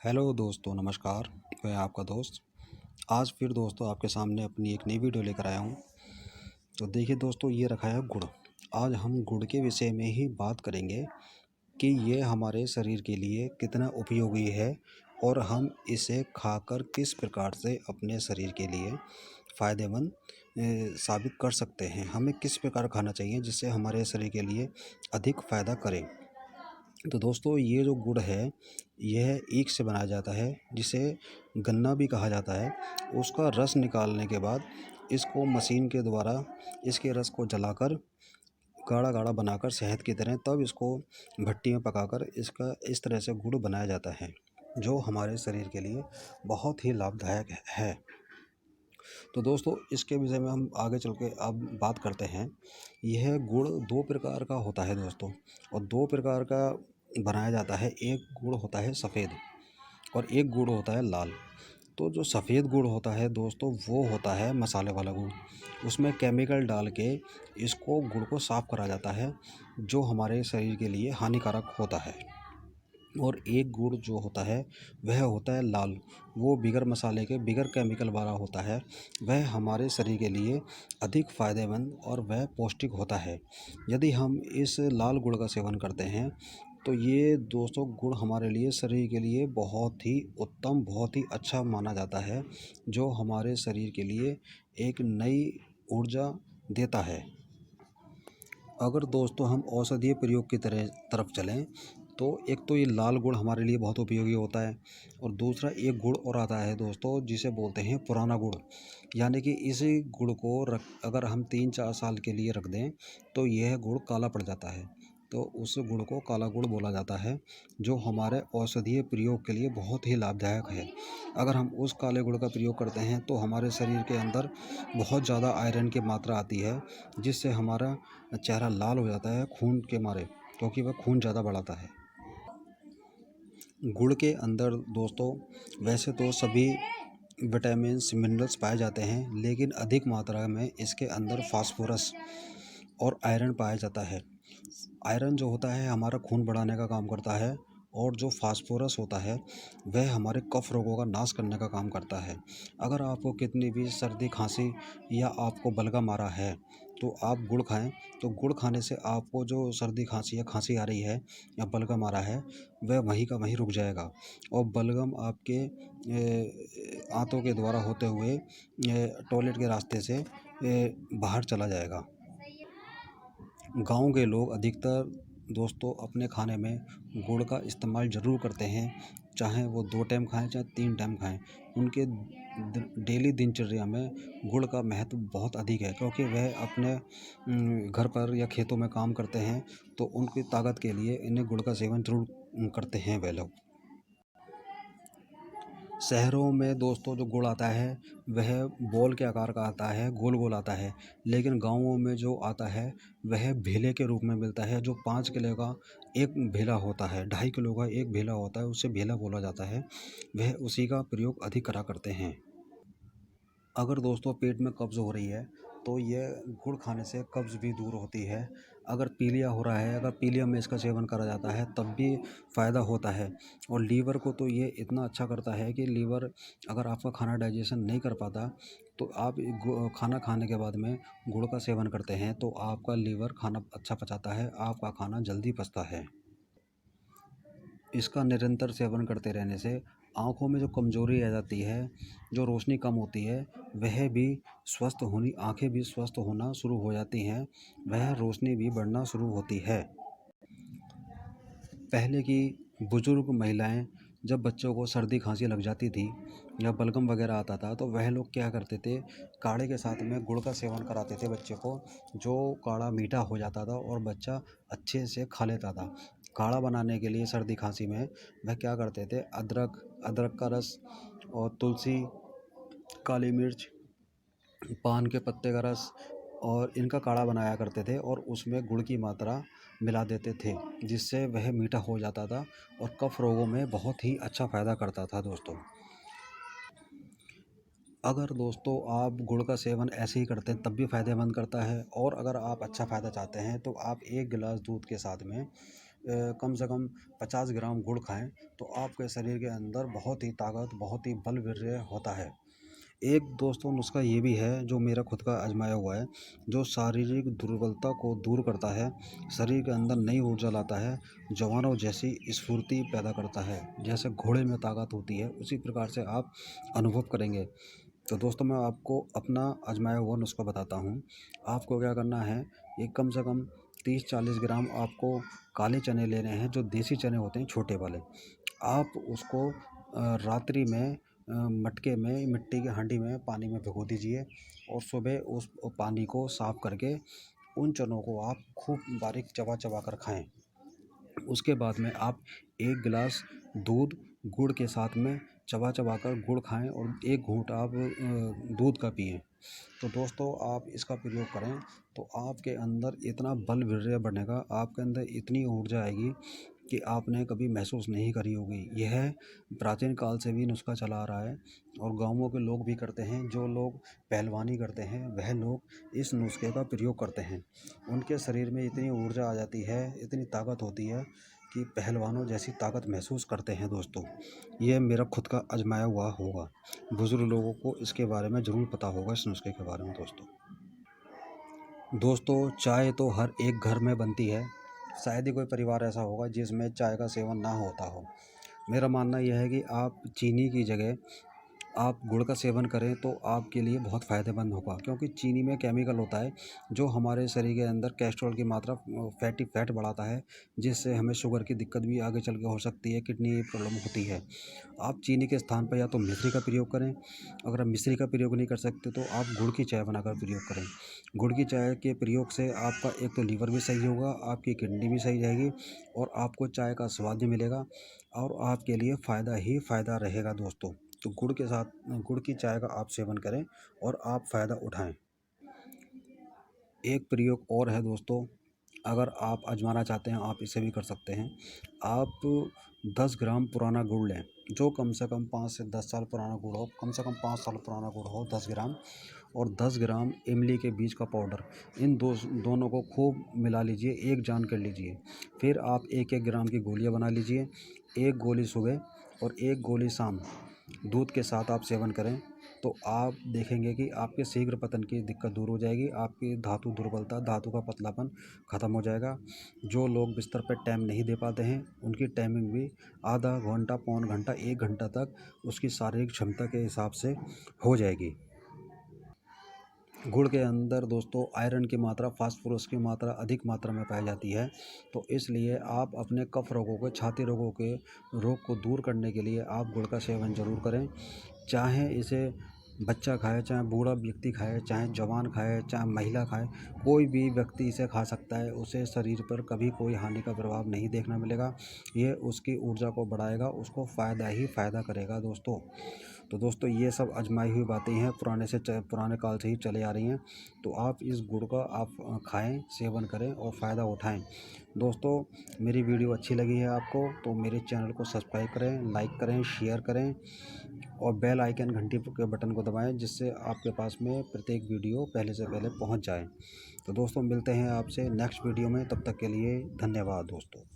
Hello दोस्तों, नमस्कार। मैं आपका दोस्त आज फिर दोस्तों आपके सामने अपनी एक नई वीडियो लेकर आया हूँ। तो देखिए दोस्तों, ये रखा है गुड़। आज हम गुड़ के विषय में ही बात करेंगे कि ये हमारे शरीर के लिए कितना उपयोगी है और हम इसे खाकर किस प्रकार से अपने शरीर के लिए फ़ायदेमंद साबित कर सकते हैं। हमें किस प्रकार खाना चाहिए जिससे हमारे शरीर के लिए अधिक फ़ायदा करे। तो दोस्तों, ये जो गुड़ है, यह ईख से बनाया जाता है, जिसे गन्ना भी कहा जाता है। उसका रस निकालने के बाद इसको मशीन के द्वारा इसके रस को जलाकर गाढ़ा-गाढ़ा बनाकर शहद की तरह तब इसको भट्टी में पकाकर इसका इस तरह से गुड़ बनाया जाता है, जो हमारे शरीर के लिए बहुत ही लाभदायक है। तो दोस्तों, इसके विषय में हम आगे चल के अब बात करते हैं। यह गुड़ 2 प्रकार का होता है दोस्तों, और 2 प्रकार का बनाया जाता है। एक गुड़ होता है सफ़ेद और एक गुड़ होता है लाल। तो जो सफ़ेद गुड़ होता है दोस्तों, वो होता है मसाले वाला गुड़। उसमें केमिकल डाल के इसको गुड़ को साफ़ करा जाता है, जो हमारे शरीर के लिए हानिकारक होता है। और एक गुड़ जो होता है वह होता है लाल। वो बिगर मसाले के, बिगर केमिकल वाला होता है। वह हमारे शरीर के लिए अधिक फ़ायदेमंद और वह पौष्टिक होता है। यदि हम इस लाल गुड़ का सेवन करते हैं तो ये दोस्तों गुड़ हमारे लिए, शरीर के लिए बहुत ही उत्तम, बहुत ही अच्छा माना जाता है, जो हमारे शरीर के लिए एक नई ऊर्जा देता है। अगर दोस्तों हम औषधीय प्रयोग की तरफ चलें, तो एक तो ये लाल गुड़ हमारे लिए बहुत उपयोगी होता है, और दूसरा एक गुड़ और आता है दोस्तों, जिसे बोलते हैं पुराना गुड़। यानी कि इसी गुड़ को रख अगर हम 3-4 साल के लिए रख दें तो यह गुड़ काला पड़ जाता है। तो उस गुड़ को काला गुड़ बोला जाता है, जो हमारे औषधीय प्रयोग के लिए बहुत ही लाभदायक है। अगर हम उस काले गुड़ का प्रयोग करते हैं तो हमारे शरीर के अंदर बहुत ज़्यादा आयरन की मात्रा आती है, जिससे हमारा चेहरा लाल हो जाता है खून के मारे, क्योंकि वह खून ज़्यादा बढ़ाता है। गुड़ के अंदर दोस्तों वैसे तो सभी विटामिन्स, मिनरल्स पाए जाते हैं, लेकिन अधिक मात्रा में इसके अंदर फास्फोरस और आयरन पाया जाता है। आयरन जो होता है हमारा खून बढ़ाने का काम करता है, और जो फास्फोरस होता है वह हमारे कफ रोगों का नाश करने का काम करता है। अगर आपको कितनी भी सर्दी खांसी या आपको बलगम आ रहा है तो आप गुड़ खाएं। तो गुड़ खाने से आपको जो सर्दी खांसी या खांसी आ रही है या बलगम आ रहा है, वह वहीं का वहीं रुक जाएगा, और बलगम आपके आंतों के द्वारा होते हुए टॉयलेट के रास्ते से बाहर चला जाएगा। गांव के लोग अधिकतर दोस्तों अपने खाने में गुड़ का इस्तेमाल ज़रूर करते हैं, चाहे वो 2 टाइम खाएं चाहे 3 टाइम खाएं। उनके डेली दिनचर्या में गुड़ का महत्व बहुत अधिक है, क्योंकि वह अपने घर पर या खेतों में काम करते हैं, तो उनकी ताकत के लिए इन्हें गुड़ का सेवन ज़रूर करते हैं वह लोग। शहरों में दोस्तों जो गुड़ आता है वह बॉल के आकार का आता है, गोल गोल आता है, लेकिन गांवों में जो आता है वह भेले के रूप में मिलता है, जो 5 किलो का एक भेला होता है, 2.5 किलो का एक भेला होता है, उसे भेला बोला जाता है। वह उसी का प्रयोग अधिक करा करते हैं। अगर दोस्तों पेट में कब्ज़ हो रही है तो ये गुड़ खाने से कब्ज़ भी दूर होती है। अगर पीलिया हो रहा है, अगर पीलिया में इसका सेवन करा जाता है तब भी फ़ायदा होता है। और लीवर को तो ये इतना अच्छा करता है कि लीवर, अगर आपका खाना डाइजेशन नहीं कर पाता तो आप खाना खाने के बाद में गुड़ का सेवन करते हैं तो आपका लीवर खाना अच्छा पचाता है, आपका खाना जल्दी पचता है। इसका निरंतर सेवन करते रहने से आँखों में जो कमज़ोरी आ जाती है, जो रोशनी कम होती है, वह भी स्वस्थ होनी, आँखें भी स्वस्थ होना शुरू हो जाती हैं, वह रोशनी भी बढ़ना शुरू होती है। पहले की बुज़ुर्ग महिलाएं जब बच्चों को सर्दी खांसी लग जाती थी या बलगम वगैरह आता था तो वह लोग क्या करते थे, काढ़े के साथ में गुड़ का सेवन कराते थे बच्चे को, जो काढ़ा मीठा हो जाता था और बच्चा अच्छे से खा लेता था। काढ़ा बनाने के लिए सर्दी खांसी में वह क्या करते थे, अदरक अदरक का रस और तुलसी, काली मिर्च, पान के पत्ते का रस और इनका काढ़ा बनाया करते थे, और उसमें गुड़ की मात्रा मिला देते थे, जिससे वह मीठा हो जाता था और कफ रोगों में बहुत ही अच्छा फ़ायदा करता था दोस्तों। अगर दोस्तों आप गुड़ का सेवन ऐसे ही करते हैं तब भी फ़ायदेमंद करता है, और अगर आप अच्छा फ़ायदा चाहते हैं तो आप 1 गिलास दूध के साथ में कम से कम 50 ग्राम गुड़ खाएं तो आपके शरीर के अंदर बहुत ही ताकत, बहुत ही बल वीर्य होता है। एक दोस्तों नुस्खा ये भी है जो मेरा खुद का आजमाया हुआ है, जो शारीरिक दुर्बलता को दूर करता है, शरीर के अंदर नई ऊर्जा लाता है, जवानों जैसी स्फूर्ति पैदा करता है। जैसे घोड़े में ताकत होती है उसी प्रकार से आप अनुभव करेंगे। तो दोस्तों मैं आपको अपना आजमाया हुआ नुस्खा बताता हूँ। आपको क्या करना है, एक कम से कम 30-40 ग्राम आपको काले चने लेने हैं, जो देसी चने होते हैं छोटे वाले। आप उसको रात्रि में मटके में, मिट्टी की हांडी में पानी में भिगो दीजिए और सुबह उस पानी को साफ़ करके उन चनों को आप खूब बारीक चबा चबा कर खाएं। उसके बाद में आप 1 गिलास दूध गुड़ के साथ में चबा चबा कर गुड़ खाएं और 1 घूंट आप दूध का पिएं। तो दोस्तों आप इसका प्रयोग करें तो आपके अंदर इतना बल वीर्य बढ़ेगा, आपके अंदर इतनी ऊर्जा आएगी कि आपने कभी महसूस नहीं करी होगी। यह प्राचीन काल से भी नुस्खा चला आ रहा है और गाँवों के लोग भी करते हैं। जो लोग पहलवानी करते हैं वह लोग इस नुस्खे का प्रयोग करते हैं। उनके शरीर में इतनी ऊर्जा आ जाती है, इतनी ताकत होती है कि पहलवानों जैसी ताकत महसूस करते हैं। दोस्तों यह मेरा खुद का आजमाया हुआ होगा, बुज़ुर्ग लोगों को इसके बारे में ज़रूर पता होगा इस नुस्खे के बारे में। दोस्तों चाय तो हर एक घर में बनती है, शायद ही कोई परिवार ऐसा होगा जिसमें चाय का सेवन ना होता हो। मेरा मानना यह है कि आप चीनी की जगह आप गुड़ का सेवन करें तो आपके लिए बहुत फ़ायदेमंद होगा, क्योंकि चीनी में केमिकल होता है जो हमारे शरीर के अंदर कोलेस्ट्रॉल की मात्रा, फैट बढ़ाता है, जिससे हमें शुगर की दिक्कत भी आगे चल के हो सकती है, किडनी प्रॉब्लम होती है। आप चीनी के स्थान पर या तो मिश्री का प्रयोग करें, अगर आप मिश्री का प्रयोग नहीं कर सकते तो आप गुड़ की चाय बनाकर प्रयोग करें। गुड़ की चाय के प्रयोग से आपका एक तो लीवर भी सही होगा, आपकी किडनी भी सही रहेगी और आपको चाय का स्वाद भी मिलेगा और आपके लिए फ़ायदा ही फ़ायदा रहेगा। दोस्तों तो गुड़ के साथ गुड़ की चाय का आप सेवन करें और आप फ़ायदा उठाएं। एक प्रयोग और है दोस्तों, अगर आप आजमाना चाहते हैं आप इसे भी कर सकते हैं। आप 10 ग्राम पुराना गुड़ लें, जो कम से कम 5 से 10 साल पुराना गुड़ हो, कम से कम 5 साल पुराना गुड़ हो 10 ग्राम, और 10 ग्राम इमली के बीज का पाउडर। इन दोनों को खूब मिला लीजिए, एक जान कर लीजिए। फिर आप 1-1 ग्राम की गोलियां बना लीजिए, 1 गोली सुबह और 1 गोली शाम दूध के साथ आप सेवन करें तो आप देखेंगे कि आपके शीघ्र पतन की दिक्कत दूर हो जाएगी, आपकी धातु दुर्बलता, धातु का पतलापन ख़त्म हो जाएगा। जो लोग बिस्तर पर टाइम नहीं दे पाते हैं उनकी टाइमिंग भी आधा घंटा, पौन घंटा, 1 घंटा तक उसकी शारीरिक क्षमता के हिसाब से हो जाएगी। गुड़ के अंदर दोस्तों आयरन की मात्रा, फास्फोरस की मात्रा अधिक मात्रा में पाई जाती है, तो इसलिए आप अपने कफ रोगों को, छाती रोगों के रोग को दूर करने के लिए आप गुड़ का सेवन ज़रूर करें। चाहे इसे बच्चा खाए, चाहे बूढ़ा व्यक्ति खाए, चाहे जवान खाए, चाहे महिला खाए, कोई भी व्यक्ति इसे खा सकता है। उसे शरीर पर कभी कोई हानि का प्रभाव नहीं देखने मिलेगा। ये उसकी ऊर्जा को बढ़ाएगा, उसको फ़ायदा ही फ़ायदा करेगा। दोस्तों तो दोस्तों ये सब आजमाई हुई बातें हैं, पुराने काल से ही चले आ रही हैं। तो आप इस गुड़ का आप खाएं, सेवन करें और फ़ायदा उठाएं। दोस्तों मेरी वीडियो अच्छी लगी है आपको तो मेरे चैनल को सब्सक्राइब करें, लाइक करें, शेयर करें और बेल आइकन घंटी के बटन को दबाएं, जिससे आपके पास में प्रत्येक वीडियो पहले से पहले पहुंच जाए। तो दोस्तों मिलते हैं आपसे नेक्स्ट वीडियो में, तब तक के लिए धन्यवाद दोस्तों।